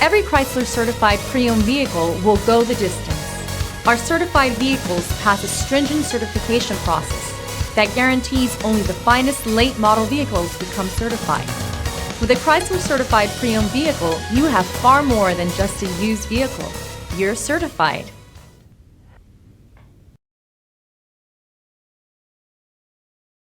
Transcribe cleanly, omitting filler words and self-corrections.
Every Chrysler certified pre-owned vehicle will go the distance. Our certified vehicles pass a stringent certification process that guarantees only the finest late model vehicles become certified. With a Chrysler certified pre-owned vehicle, you have far more than just a used vehicle. You're certified.